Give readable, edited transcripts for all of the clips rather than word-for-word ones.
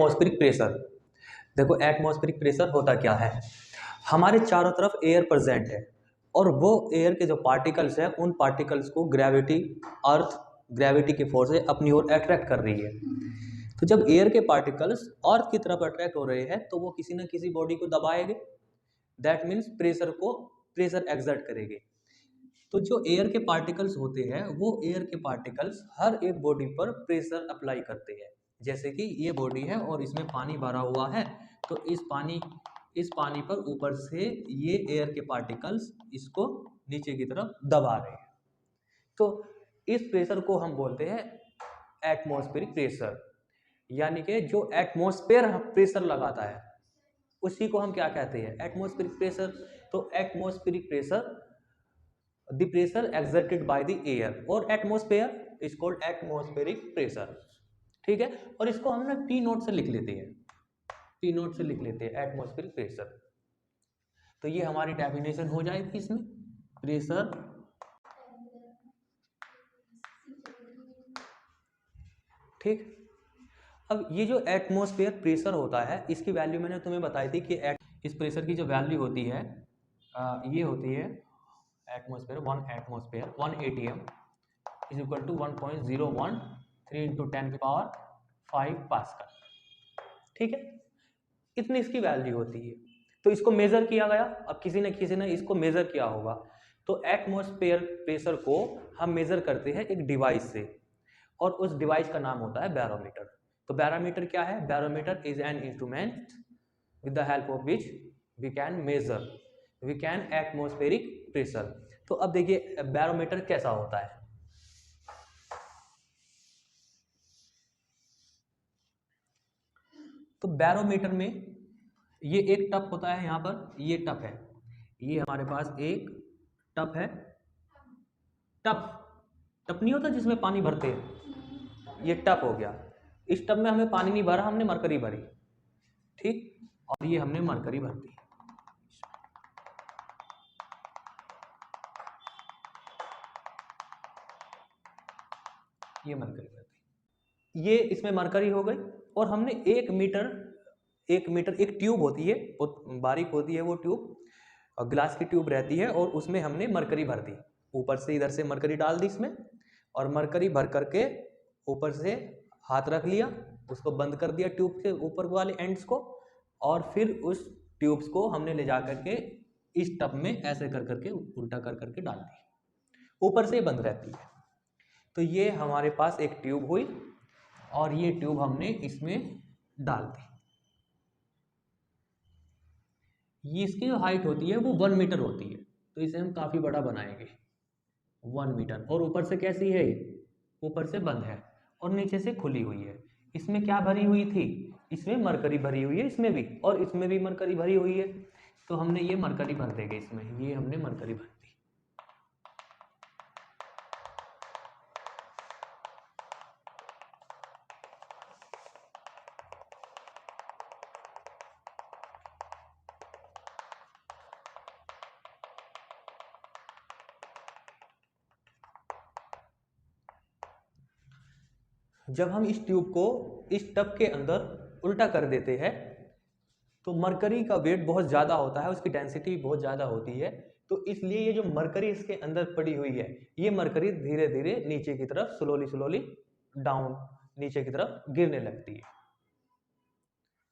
Atmospheric pressure. देखो atmospheric pressure होता क्या है, हमारे चारों तरफ एयर प्रेजेंट है और वो एयर के जो पार्टिकल्स हैं उन पार्टिकल्स को ग्रेविटी की फोर्स से अपनी ओर अट्रैक्ट कर रही है। तो जब एयर के पार्टिकल्स अर्थ की तरफ अट्रैक्ट हो रहे हैं तो वो किसी न किसी बॉडी को दबाएंगे, दैट मीन्स प्रेशर एक्सर्ट करेंगे। तो जो एयर के पार्टिकल्स होते हैं वो एयर के पार्टिकल्स हर एक बॉडी पर प्रेशर अप्लाई करते हैं। जैसे कि ये बॉडी है और इसमें पानी भरा हुआ है, तो इस पानी पर ऊपर से ये एयर के पार्टिकल्स इसको नीचे की तरफ दबा रहे हैं। तो इस प्रेशर को हम बोलते हैं एटमॉस्फेरिक प्रेशर। यानी कि जो एटमॉस्फेयर प्रेशर लगाता है उसी को हम क्या कहते हैं, एटमॉस्फेरिक प्रेशर। तो atmospheric pressure, the pressure exerted by the air और atmosphere is called atmospheric pressure. ठीक है, और इसको हम ना पी नोट से लिख लेते हैं, पी नोट से लिख लेते हैं एटमॉस्फेरिक प्रेशर। तो ये हमारी डेफिनेशन हो जाएगी इसमें, प्रेशर ठीक। अब ये जो एटमॉस्फेयर प्रेशर होता है इसकी वैल्यू मैंने तुम्हें बताई थी कि इस प्रेशर की जो वैल्यू होती है ये होती है atmosphere 1 atm is equal to 1.013 into 10 की पावर 5 पास्कल। ठीक है, इतनी इसकी वैल्यू होती है। तो इसको मेजर किया गया, अब किसी ने इसको मेजर किया होगा। तो एटमॉस्फेयर प्रेशर को हम मेजर करते हैं एक डिवाइस से और उस डिवाइस का नाम होता है बैरोमीटर। तो बैरोमीटर क्या है, barometer is an instrument with the help of which we can atmospheric pressure. तो अब देखिए बैरोमीटर कैसा होता है। तो बैरोमीटर में ये एक टप होता है, यहाँ पर ये टप है, ये हमारे पास एक टप है। टप नहीं होता जिसमें पानी भरते हैं, ये टप हो गया। इस टब में हमें पानी नहीं भरा, हमने मरकरी भरी, ठीक, और ये हमने मरकरी भर दी। ये मरकरी भर दी, ये इसमें मरकरी हो गई। और हमने 1 मीटर एक ट्यूब होती है, बहुत बारीक होती है वो ट्यूब, ग्लास की ट्यूब रहती है और उसमें हमने मरकरी भर दी। ऊपर से इधर से मरकरी डाल दी इसमें और मरकरी भर करके ऊपर से हाथ रख लिया, उसको बंद कर दिया ट्यूब के ऊपर वाले एंड्स को, और फिर उस ट्यूब्स को हमने ले जा करके इस टब में ऐसे कर करके उल्टा कर करके डाल दी, ऊपर से बंद रहती है। तो ये हमारे पास एक ट्यूब हुई और ये ट्यूब हमने इसमें डाल दी। ये इसकी जो हाइट होती है वो 1 मीटर होती है, तो इसे हम काफ़ी बड़ा बनाएंगे 1 मीटर। और ऊपर से कैसी है, ऊपर से बंद है और नीचे से खुली हुई है। इसमें क्या भरी हुई थी, इसमें मरकरी भरी हुई है, इसमें भी और इसमें भी मरकरी भरी हुई है। तो हमने ये मरकरी भर देंगे इसमें, ये हमने मरकरी भर दी। जब हम इस ट्यूब को इस टब के अंदर उल्टा कर देते हैं तो मरकरी का वेट बहुत ज़्यादा होता है, उसकी डेंसिटी बहुत ज़्यादा होती है। तो इसलिए ये जो मरकरी इसके अंदर पड़ी हुई है, ये मरकरी धीरे धीरे नीचे की तरफ स्लोली डाउन नीचे की तरफ गिरने लगती है।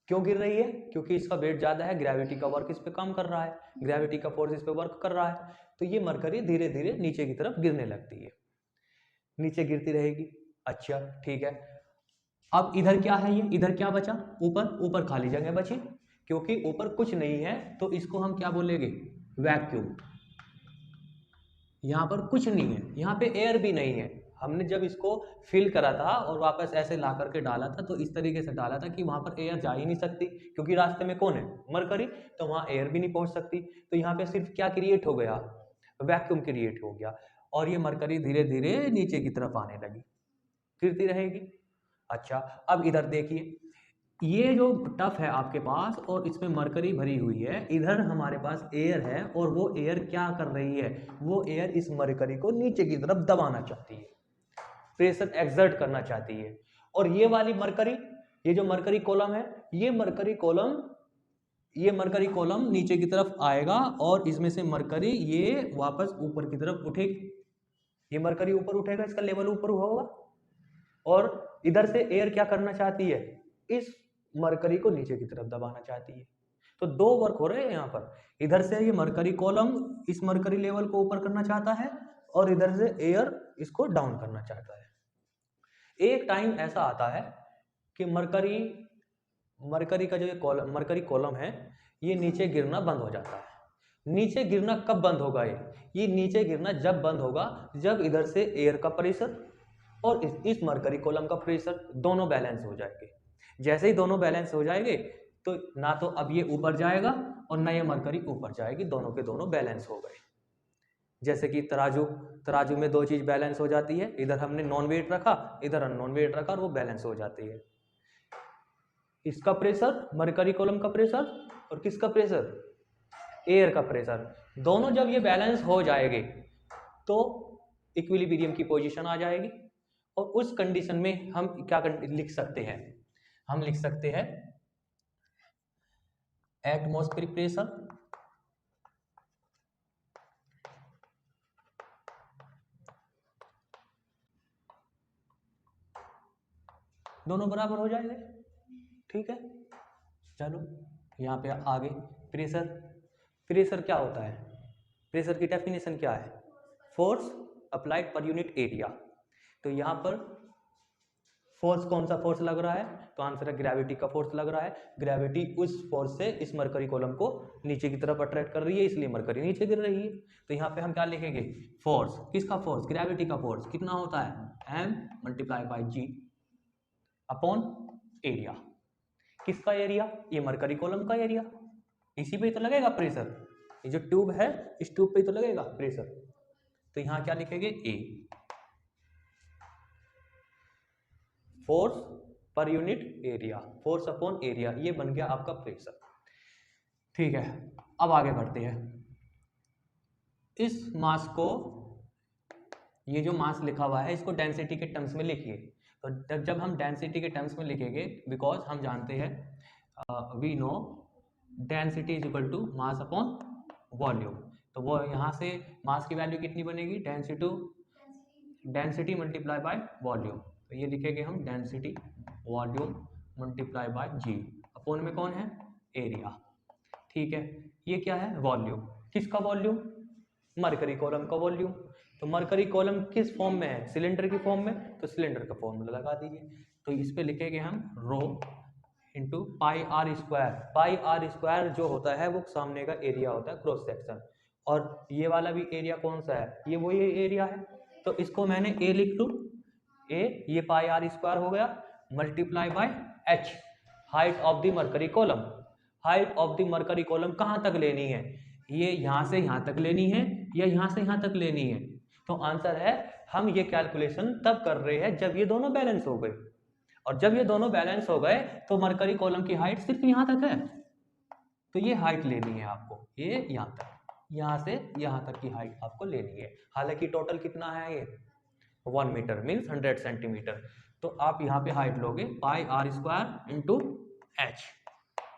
क्यों गिर रही है, क्योंकि इसका वेट ज़्यादा है, ग्रेविटी का वर्क इस पर काम कर रहा है, ग्रेविटी का फोर्स इस पर वर्क कर रहा है। तो ये मरकरी धीरे धीरे नीचे की तरफ गिरने लगती है, नीचे गिरती रहेगी। अच्छा ठीक है, अब इधर क्या है, ये इधर क्या बचा, ऊपर खाली जगह बची, क्योंकि ऊपर कुछ नहीं है तो इसको हम क्या बोलेंगे, वैक्यूम। यहाँ पर कुछ नहीं है, यहाँ पे एयर भी नहीं है। हमने जब इसको फिल करा था और वापस ऐसे ला करके डाला था तो इस तरीके से डाला था कि वहां पर एयर जा ही नहीं सकती, क्योंकि रास्ते में कौन है, मरकरी, तो वहां एयर भी नहीं पहुंच सकती। तो यहाँ पे सिर्फ क्या क्रिएट हो गया, वैक्यूम क्रिएट हो गया और ये मरकरी धीरे धीरे नीचे की तरफ आने लगी, गिरती रहेगी। अच्छा अब इधर देखिए, ये जो टफ है आपके पास और इसमें मरकरी भरी हुई है, इधर हमारे पास एयर है और वो एयर क्या कर रही है, वो एयर इस मरकरी को नीचे की तरफ दबाना चाहती है, प्रेशर एक्सर्ट करना चाहती है। और ये वाली मरकरी ये जो मरकरी कॉलम है, ये मरकरी कॉलम नीचे की तरफ आएगा और इसमें से मरकरी ये वापस ऊपर की तरफ उठेगी। ये मरकरी ऊपर उठेगा, इसका लेवल ऊपर होगा, और इधर से एयर क्या करना चाहती है, इस मरकरी को नीचे की तरफ दबाना चाहती है। तो दो वर्क हो रहे हैं यहाँ पर। इधर से ये मरकरी कॉलम इस मरकरी लेवल को ऊपर करना चाहता है और इधर से एयर इसको डाउन करना चाहता है। एक टाइम ऐसा आता है कि मरकरी का जो मरकरी कॉलम है ये नीचे गिरना बंद हो जाता है। नीचे गिरना कब बंद होगा? ये नीचे गिरना जब बंद होगा जब इधर से एयर का प्रेशर और इस मरकरी कॉलम का प्रेशर दोनों बैलेंस हो जाएंगे। जैसे ही दोनों बैलेंस हो जाएंगे तो ना तो अब ये ऊपर जाएगा और ना ये मरकरी ऊपर जाएगी, दोनों के दोनों बैलेंस हो गए। जैसे कि तराजू में दो चीज बैलेंस हो जाती है, इधर हमने नॉन वेट रखा, इधर अननोन वेट रखा और वो बैलेंस हो जाती है। इसका प्रेशर, मरकरी कॉलम का प्रेशर, और किसका प्रेशर, एयर का प्रेशर, दोनों जब ये बैलेंस हो जाएंगे तो इक्विलिब्रियम की पोजीशन आ जाएगी। और उस कंडीशन में हम क्या लिख सकते हैं, हम लिख सकते हैं एटमॉस्फेरिक प्रेशर दोनों बराबर हो जाएंगे। ठीक है, चलो यहाँ पे आगे प्रेशर क्या होता है, प्रेशर की डेफिनेशन क्या है, force applied per unit area. तो यहाँ पर फोर्स, कौन सा फोर्स लग रहा है, तो आंसर है ग्रेविटी का फोर्स लग रहा है। ग्रेविटी उस फोर्स से इस मरकरी कॉलम को नीचे की तरफ अट्रैक्ट कर रही है, इसलिए मरकरी नीचे गिर रही है। तो यहाँ पे हम क्या लिखेंगे, फोर्स, किसका फोर्स, ग्रेविटी का फोर्स कितना होता है, m multiply by g upon area. किसका एरिया, ये मरकरी कॉलम का एरिया, इसी पे तो लगेगा प्रेशर, ये जो ट्यूब है इस ट्यूब पे तो लगेगा प्रेशर। तो यहाँ क्या लिखेंगे, a force per unit area, force upon area, ये बन गया आपका प्रेशर। ठीक है, अब आगे बढ़ते हैं। इस मास को, ये जो मास लिखा हुआ है इसको डेंसिटी के टर्म्स में लिखिए। तो जब हम डेंसिटी के टर्म्स में लिखेंगे, बिकॉज हम जानते हैं we know density is equal to mass upon volume, तो वो यहाँ से मास की वैल्यू कितनी बनेगी, डेंसिटी मल्टीप्लाई बाय वॉल्यूम। तो ये लिखेंगे हम density volume multiply by g, upon में कौन है, एरिया। ठीक है, ये क्या है, वॉल्यूम, किसका वॉल्यूम, मरकरी कॉलम का वॉल्यूम। तो मरकरी कॉलम किस फॉर्म में है, सिलेंडर की फॉर्म में, तो सिलेंडर का फॉर्मूला लगा दीजिए। तो इस पे लिखेंगे हम rho into pi r square. Pi r square जो होता है वो सामने का एरिया होता है, क्रॉस सेक्शन, और ये वाला भी एरिया कौन सा है, ये वही एरिया है। तो इसको मैंने ए लिख लूँ, ए, ये पाई आर स्क्वायर हो गया, multiply by H, height of the mercury column. Height of the mercury column कहाँ तक लेनी है, ये यहाँ से यहाँ तक लेनी है या यहाँ से यहाँ तक लेनी है। तो आंसर है, हम ये कैलकुलेशन तब कर रहे हैं जब ये दोनों बैलेंस हो गए, और जब ये दोनों बैलेंस हो गए तो मरकरी कॉलम की हाइट सिर्फ यहाँ तक है, तो ये हाइट लेनी है आपको, ये यहाँ तक, यहाँ से यहाँ तक की हाइट आपको लेनी है। हालांकि टोटल कितना है, ये 1 मीटर मीन्स 100 सेंटीमीटर। तो आप यहाँ पे हाइट लोगे pi r square into h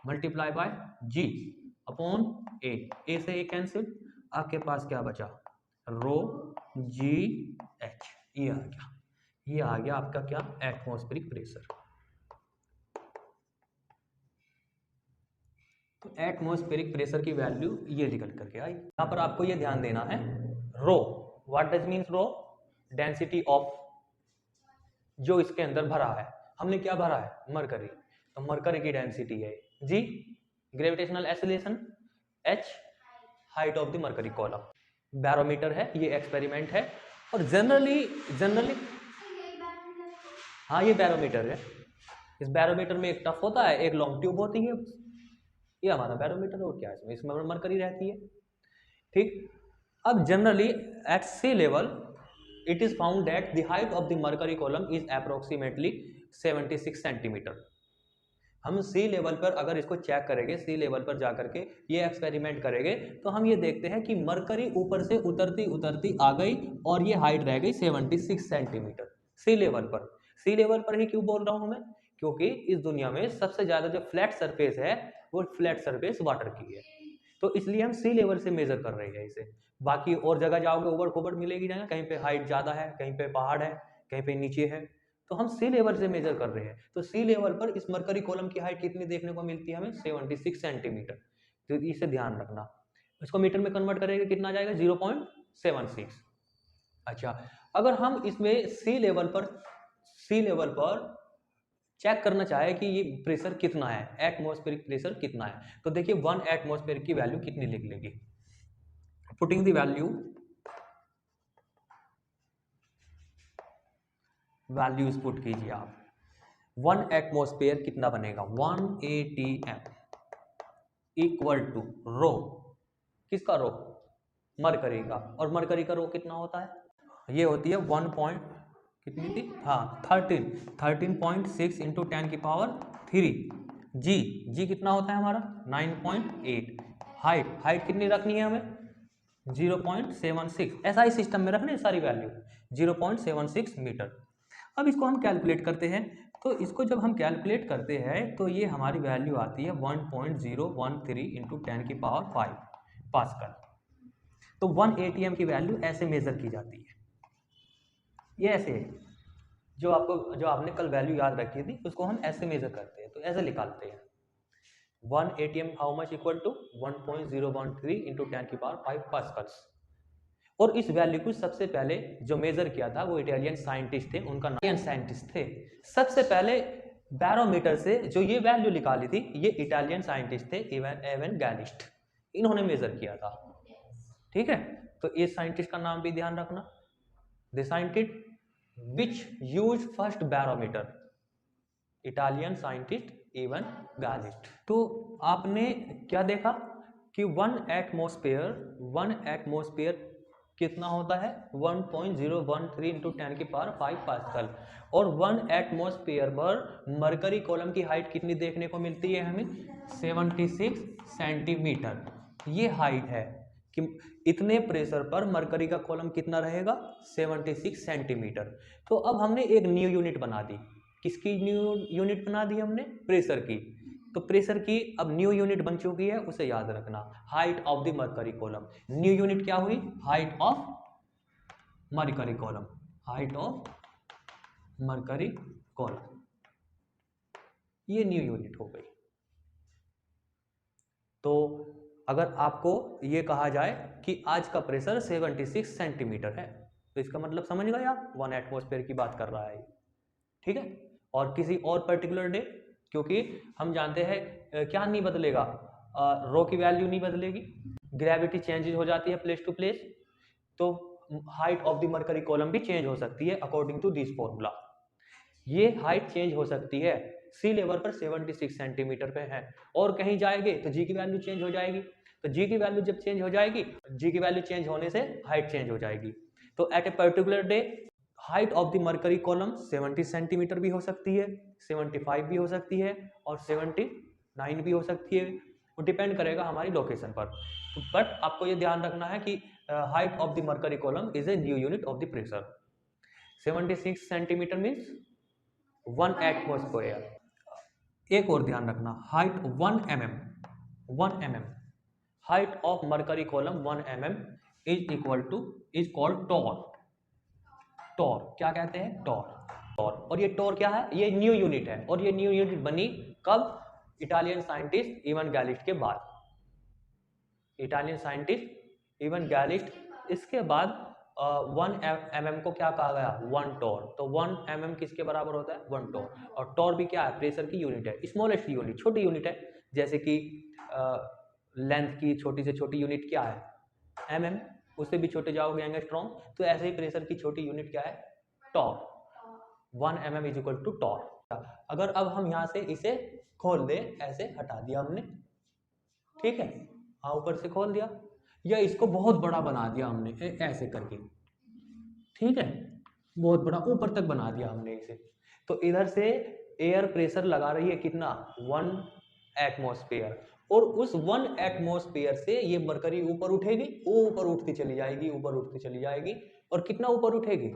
multiply by g upon A से ए कैंसिल, आपके पास क्या बचा, रो जी एच, ये आ गया, ये आ गया आपका क्या, एटमॉस्फेरिक प्रेशर। तो एटमॉस्फेरिक प्रेशर की वैल्यू ये निकल करके आई। यहाँ पर आपको ये ध्यान देना है, rho, what does means rho, density of, जो इसके अंदर भरा है, हमने क्या भरा है, मरकरी, तो मरकरी की डेंसिटी है g, gravitational acceleration h, height of the mercury column. Barometer है, ये एक्सपेरिमेंट है, और जनरली हाँ ये बैरोमीटर है। इस बैरोमीटर में एक टफ होता है, एक लॉन्ग ट्यूब होती है, ये हमारा बैरोमीटर, और क्या है इसमें मरकरी रहती है। ठीक, अब generally at sea level it is found that the height of the mercury column is approximately 76 centimetre. हम सी लेवल पर अगर इसको चेक करेंगे, सी लेवल पर जाकर के ये एक्सपेरिमेंट करेंगे, तो हम ये देखते हैं कि मरकरी ऊपर से उतरती उतरती आ गई और ये हाइट रह गई 76 सेंटीमीटर सी लेवल पर। सी लेवल पर ही क्यों बोल रहा हूँ मैं, क्योंकि इस दुनिया में सबसे ज़्यादा जो फ्लैट सरफेस है वो फ्लैट सरफेस वाटर की है, तो इसलिए हम सी लेवल से मेजर कर रहे हैं इसे। बाकी और जगह जाओगे ऊबड़ खाबड़ मिलेगी जगह, कहीं पे हाइट ज़्यादा है, कहीं पे पहाड़ है, कहीं पे नीचे है, तो हम सी लेवल से मेजर कर रहे हैं। तो सी लेवल पर इस मरकरी कॉलम की हाइट कितनी देखने को मिलती है हमें? 76 सेंटीमीटर। तो इसे ध्यान रखना, इसको मीटर में कन्वर्ट करेंगे कितना आ जाएगा? 0.76। अच्छा, अगर हम इसमें सी लेवल पर चेक करना चाहे कि ये प्रेशर कितना है, एटमॉस्फेरिक प्रेशर कितना है, तो देखिए 1 एटमॉस्फेयर की वैल्यू कितनी लिख लेगी। पुटिंग द वैल्यूज पुट कीजिए आप। 1 एटमॉस्फेयर कितना बनेगा? 1 atm इक्वल टू रो, किसका रो? मरकरी का। और मरकरी का रो कितना होता है? ये होती है 1 पॉइंट कितनी थी? हाँ 13.6 इंटू 10 की पावर 3। जी कितना होता है हमारा? 9.8। हाइट कितनी रखनी है हमें? 0.76। ऐसा ही सिस्टम में रखने सारी वैल्यू 0.76 मीटर। अब इसको हम कैलकुलेट करते हैं, तो इसको जब हम कैलकुलेट करते हैं तो ये हमारी वैल्यू आती है 1.013 इंटू 10 की पावर 5 पास्कल। तो 1 atm की वैल्यू ऐसे मेजर की जाती है, ये ऐसे है। जो आपने कल वैल्यू याद रखी थी उसको हम ऐसे मेजर करते हैं, तो ऐसे निकालते हैं 1 atm how much equal to 1.013 into 10 की पावर 5 पास्कल्स। और इस वैल्यू को सबसे पहले जो मेजर किया था वो इटालियन साइंटिस्ट थे, उनका नाम साइंटिस्ट थे। सबसे पहले बैरोमीटर से जो ये वैल्यू निकाली थी, ये इटालियन साइंटिस्ट थे एवन गैलिस्ट, इन्होंने मेजर किया था। ठीक है, तो इस साइंटिस्ट का नाम भी ध्यान रखना, the scientist which use first barometer, Italian scientist Evangelista. तो आपने क्या देखा कि 1 एटमॉस्फेयर कितना होता है? 1.013 इंटू 10 की पावर 5 पास्कल। और 1 एटमॉस्फेयर पर मरकरी कॉलम की हाइट कितनी देखने को मिलती है हमें? 76 सेंटीमीटर। ये हाइट है कि इतने प्रेशर पर मरकरी का कॉलम कितना रहेगा? 76 सेंटीमीटर। तो अब हमने एक न्यू यूनिट बना दी। किसकी न्यू यूनिट बना दी हमने? प्रेशर की। तो प्रेशर की अब न्यू यूनिट बन चुकी है, उसे याद रखना, height of the mercury column. New unit क्या हुई? Height of mercury column, height of mercury column, ये न्यू यूनिट हो गई। तो अगर आपको ये कहा जाए कि आज का प्रेशर 76 सेंटीमीटर है, तो इसका मतलब समझ गए आप, 1 एटमॉस्फेयर की बात कर रहा है, ठीक है। और किसी और पर्टिकुलर डे, क्योंकि हम जानते हैं क्या नहीं बदलेगा, रो की वैल्यू नहीं बदलेगी, ग्रेविटी चेंजेस हो जाती है प्लेस टू प्लेस, तो height of the mercury column भी चेंज हो सकती है अकॉर्डिंग टू दिस फॉर्मूला। ये हाइट चेंज हो सकती है, सी लेवल पर 76 सेंटीमीटर पे है, और कहीं जाएंगे तो जी की वैल्यू चेंज हो जाएगी। तो जी की वैल्यू जब चेंज हो जाएगी, जी की वैल्यू चेंज होने से हाइट चेंज हो जाएगी। तो at a particular day height of the mercury column 70 centimetre भी हो सकती है, 75 भी हो सकती है, और 79 भी हो सकती है, वो डिपेंड करेगा हमारी लोकेशन पर। तो बट आपको ये ध्यान रखना है कि height of the mercury column is a new unit of the pressure. 76 centimetre means 1 atmosphere. एक और ध्यान रखना, height 1 mm, height of mercury column 1 mm is called torr. Torr क्या कहते हैं? टॉर। और ये टॉर क्या है? ये न्यू यूनिट है, और ये न्यू यूनिट बनी कब? इटालियन साइंटिस्ट इवन गैलिस्ट के बाद। इटालियन साइंटिस्ट इवन गैलिस्ट, इसके बाद 1 mm को क्या कहा गया? 1 टॉर। तो 1 mm किसके बराबर होता है? 1 टॉर। और टॉर भी क्या है? प्रेशर की यूनिट है, स्मॉलेस्ट यूनिट, छोटी यूनिट है। जैसे कि लेंथ की छोटी से छोटी यूनिट क्या है? mm, उससे भी छोटे जाओगे एंगस्ट्रॉम। तो ऐसे ही प्रेशर की छोटी यूनिट क्या है? Torr. 1 mm is equal to torr. अगर अब हम यहाँ से इसे खोल दे, ऐसे हटा दिया हमने, ठीक है, हाँ ऊपर से खोल दिया, या इसको बहुत बड़ा बना दिया हमने ऐसे करके, ठीक है, बहुत बड़ा ऊपर तक बना दिया हमने इसे, तो इधर से एयर प्रेशर लगा रही है कितना? 1 एटमॉस्फेयर। और उस 1 एटमॉस्फेयर से ये मरकरी ऊपर उठेगी, वो ऊपर उठती चली जाएगी, ऊपर उठती चली जाएगी, और कितना ऊपर उठेगी?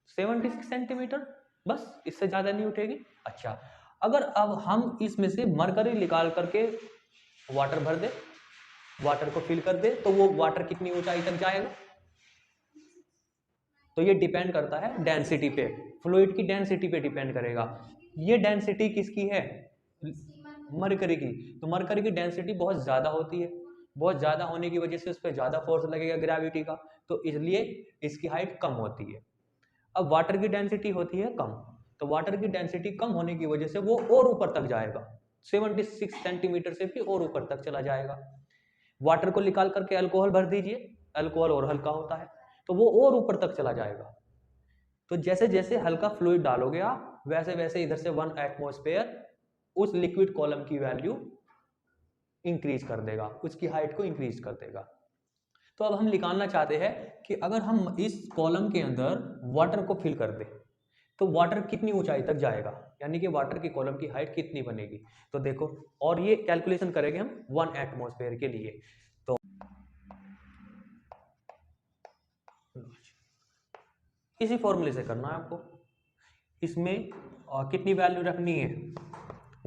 76 सेंटीमीटर। बस, इससे ज़्यादा नहीं उठेगी। अच्छा, अगर अब हम इसमें से मरकरी निकाल करके वाटर भर दे, वाटर को फिल कर दे, तो वो वाटर कितनी ऊंचाई तक जाएगा? तो ये डिपेंड करता है डेंसिटी पे, फ्लूइड की डेंसिटी पे डिपेंड करेगा। ये डेंसिटी किसकी है? मरकरी की। तो मरकरी की डेंसिटी बहुत ज़्यादा होती है, बहुत ज़्यादा होने की वजह से उस पर ज़्यादा फोर्स लगेगा ग्रेविटी का, तो इसलिए इसकी हाइट कम होती है। अब वाटर की डेंसिटी होती है कम, तो वाटर की डेंसिटी कम होने की वजह से वो और ऊपर तक जाएगा, 76 सेंटीमीटर से भी और ऊपर तक चला जाएगा। वाटर को निकाल करके अल्कोहल भर दीजिए, अल्कोहल और हल्का होता है, तो वो और ऊपर तक चला जाएगा। तो जैसे जैसे हल्का फ्लूइड डालोगे आप, वैसे वैसे इधर से 1 एटमॉस्फेयर उस लिक्विड कॉलम की वैल्यू इंक्रीज कर देगा, उसकी हाइट को इंक्रीज कर देगा। तो अब हम निकालना चाहते हैं कि अगर हम इस कॉलम के अंदर वाटर को फिल कर दें तो वाटर कितनी ऊंचाई तक जाएगा, यानी कि वाटर की कॉलम की हाइट कितनी बनेगी। तो देखो, और ये कैलकुलेशन करेंगे हम 1 एटमॉस्फेयर के लिए। तो इसी फॉर्मूले से करना है आपको। इसमें कितनी वैल्यू रखनी है?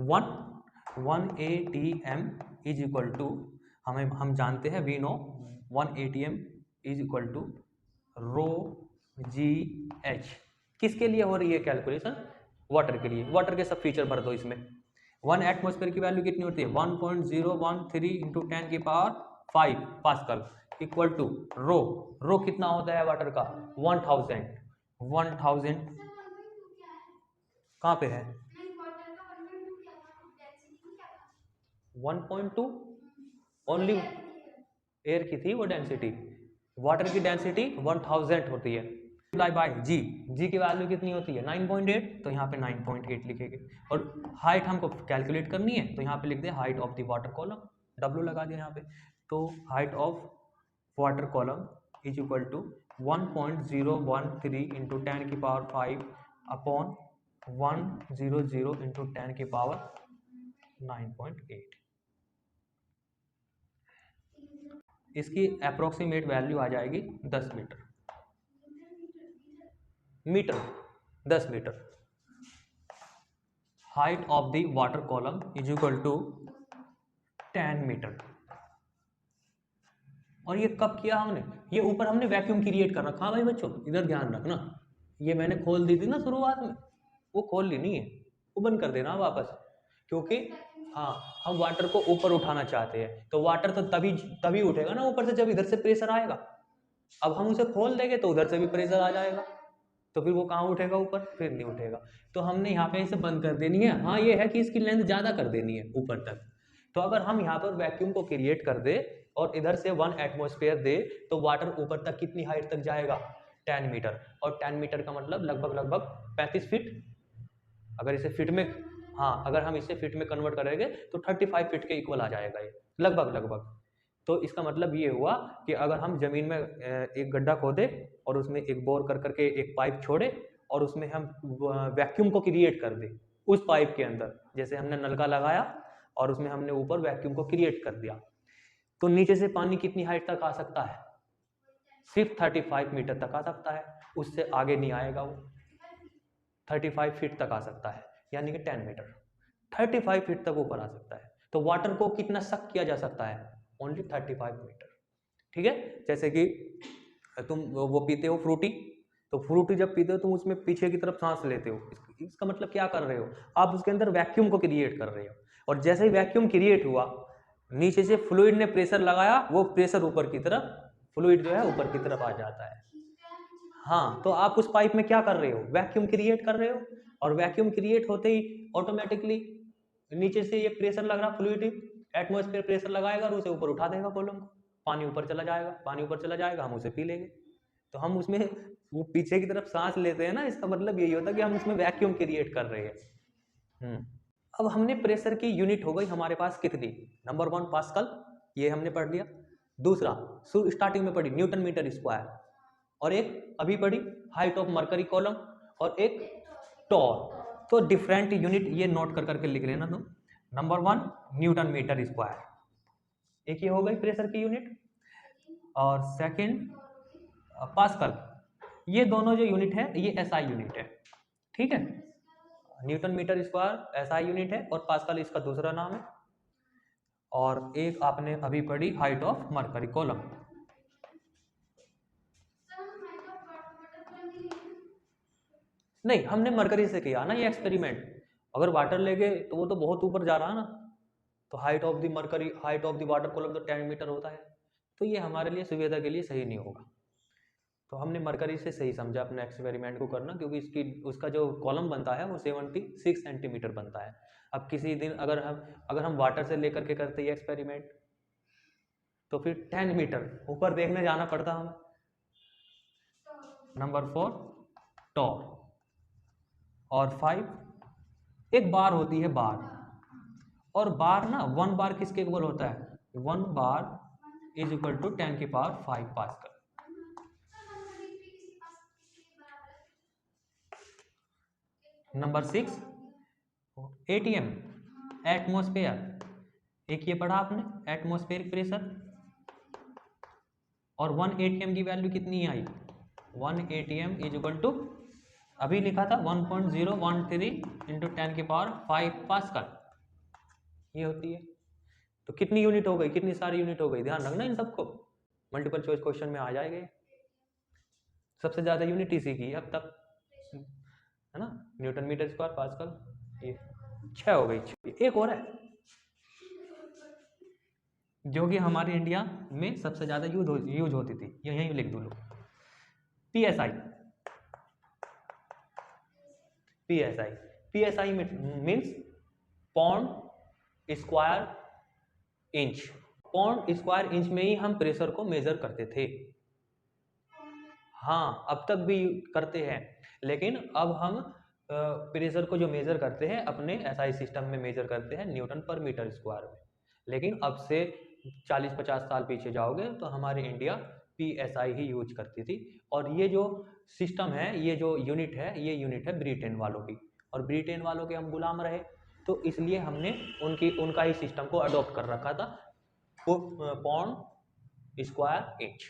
1 ATM इज इक्वल टू, हम जानते हैं we know 1 ATM is equal to rho GH। किसके लिए हो रही है कैलकुलेशन? वाटर के लिए। वाटर के सब फीचर भर दो इसमें। 1 एटमॉस्फेयर की वैल्यू कितनी होती है? 1.013 इंटू 10 की पावर 5 पास्कल इक्वल टू रो। रो कितना होता है वाटर का? 1000 कहाँ पे है? 1.2 ओनली एयर की थी वो डेंसिटी। वाटर की डेंसिटी 1000 होती है। बाय जी, जी की वैल्यू कितनी होती है? 9.8, तो यहाँ पे 9.8 लिखेंगे। और हाइट हमको कैलकुलेट करनी है, तो यहाँ पे लिख दे height of the water column, W लगा दिया यहाँ पे। तो height of water column is equal to 1.013 into 10 की पावर 5 अपॉन 100 इंटू 10 की पावर 9.8। इसकी अप्रोक्सीमेट वैल्यू आ जाएगी 10 metre. 10 metre. Height of the water column is equal to 10 metre. और ये कब किया हमने? ये ऊपर हमने वैक्यूम क्रिएट कर रखा भाई बच्चों, इधर ध्यान रखना। ये मैंने खोल दी थी ना शुरुआत में, वो खोल ली नहीं है, वो बंद कर देना वापस। क्योंकि हाँ, हम वाटर को ऊपर उठाना चाहते हैं, तो वाटर तो तभी उठेगा ना ऊपर से जब इधर से प्रेशर आएगा। अब हम उसे खोल देंगे तो उधर से भी प्रेशर आ जाएगा, तो फिर वो कहाँ उठेगा? ऊपर, फिर नहीं उठेगा। तो हमने यहाँ पे इसे बंद कर देनी है। हाँ, ये है कि इसकी लेंथ ज़्यादा कर देनी है ऊपर तक। तो अगर हम यहाँ पर वैक्यूम को क्रिएट कर दे और इधर से 1 एटमॉस्फेयर दे, तो वाटर ऊपर तक कितनी हाइट तक जाएगा? 10 मीटर। और 10 मीटर का मतलब लगभग 35 फीट। अगर इसे फीट में, हाँ, अगर हम इसे फीट में कन्वर्ट करेंगे तो 35 फीट के इक्वल आ जाएगा ये, लगभग। तो इसका मतलब ये हुआ कि अगर हम जमीन में एक गड्ढा खोदे और उसमें एक बोर कर करके एक पाइप छोड़े और उसमें हम वैक्यूम को क्रिएट कर दे उस पाइप के अंदर, जैसे हमने नलका लगाया और उसमें हमने ऊपर वैक्यूम को क्रिएट कर दिया, तो नीचे से पानी कितनी हाइट तक आ सकता है? सिर्फ 35 मीटर तक आ सकता है, उससे आगे नहीं आएगा वो। 35 फीट तक आ सकता है, यानी कि 10 मीटर। 35 फीट तक ऊपर आ सकता है। तो वाटर को कितना सक किया जा सकता है? Only 35 metre. ठीक है। जैसे कि तुम वो पीते हो फ्रूटी, तो फ्रूटी जब पीते हो तुम उसमें पीछे की तरफ सांस लेते हो, इसका मतलब क्या कर रहे हो? आप उसके अंदर वैक्यूम को क्रिएट कर रहे हो। और जैसे ही वैक्यूम क्रिएट हुआ, नीचे से फ्लूइड ने प्रेशर लगाया, वो प्रेशर ऊपर की तरफ, फ्लूइड जो है ऊपर की तरफ आ जाता है। हाँ, तो आप उस पाइप में क्या कर रहे हो? वैक्यूम क्रिएट कर रहे हो। और वैक्यूम क्रिएट होते ही ऑटोमेटिकली नीचे से ये प्रेशर लग रहा, फ्लूइड एटमॉस्फेयर प्रेशर लगाएगा और उसे ऊपर उठा देगा कॉलम को, पानी ऊपर चला जाएगा, हम उसे पी लेंगे। तो हम उसमें वो पीछे की तरफ सांस लेते हैं ना, इसका मतलब यही होता है कि हम उसमें वैक्यूम क्रिएट कर रहे हैं। अब हमने प्रेशर की यूनिट हो गई हमारे पास कितनी? नंबर 1 पास्कल, ये हमने पढ़ लिया। दूसरा स्टार्टिंग में पढ़ी न्यूटन मीटर स्क्वायर, और एक अभी पढ़ी हाइट ऑफ मरकरी कॉलम, और एक टॉर। तो डिफरेंट यूनिट ये नोट कर करके लिख लेना तुम। नंबर 1 न्यूटन मीटर स्क्वायर, एक ये हो गई प्रेशर की यूनिट। और सेकंड पास्कल। ये दोनों जो यूनिट है ये एसआई यूनिट है। ठीक है, न्यूटन मीटर स्क्वायर ऐसा यूनिट है और पास्कल इसका दूसरा नाम है। और एक आपने अभी पढ़ी हाइट ऑफ मरकरी कॉलम। नहीं, हमने मरकरी से किया ना ये एक्सपेरिमेंट। अगर वाटर ले गए तो वो तो बहुत ऊपर जा रहा है ना, तो height of the mercury, height of the water column तो 10 मीटर होता है, तो ये हमारे लिए सुविधा के लिए सही नहीं होगा। तो हमने मरकरी से सही समझा अपने एक्सपेरिमेंट को करना, क्योंकि इसकी उसका जो कॉलम बनता है वो 76 सेंटीमीटर बनता है। अब किसी दिन अगर हम वाटर से लेकर के करते ये एक्सपेरिमेंट तो फिर 10 मीटर ऊपर देखने जाना पड़ता हमें। Number 4 torr. और 5 एक बार होती है बार, और बार ना 1 बार किसके इक्वल होता है, 1 बार इज इक्वल टू 10 की power 5 pascal. Number 6 ATM atmosphere, एक ये पढ़ा आपने एटमॉस्फेरिक प्रेशर। और 1 ATM की वैल्यू कितनी आई, 1 ATM इज इक्वल टू अभी लिखा था 1.013 इंटू 10 की पावर 5 पास्कल, ये होती है। तो कितनी यूनिट हो गई, कितनी सारी यूनिट हो गई, ध्यान रखना इन सबको, मल्टीपल चॉइस क्वेश्चन में आ जाएंगे। सबसे ज्यादा यूनिट इसी की अब तक है ना, न्यूटन मीटर स्क्वायर पास्कल, ये 6 हो गई। एक और है जो कि हमारे इंडिया में सबसे ज्यादा यूज होती थी, यहीं लिख दो लोग, PSI। PSI means pond square inch. Pond square inch में ही हम प्रेशर को मेजर करते थे। हाँ, अब तक भी करते हैं, लेकिन अब हम प्रेशर को जो मेजर करते हैं अपने SI सिस्टम में मेजर करते हैं न्यूटन पर मीटर स्क्वायर में। लेकिन अब से 40-50 साल पीछे जाओगे तो हमारी इंडिया PSI ही यूज करती थी। और ये जो सिस्टम है, ये जो यूनिट है, ये यूनिट है ब्रिटेन वालों की, और ब्रिटेन वालों के हम गुलाम रहे, तो इसलिए हमने उनका ही सिस्टम को अडॉप्ट कर रखा था, पॉन्ड स्क्वायर इंच।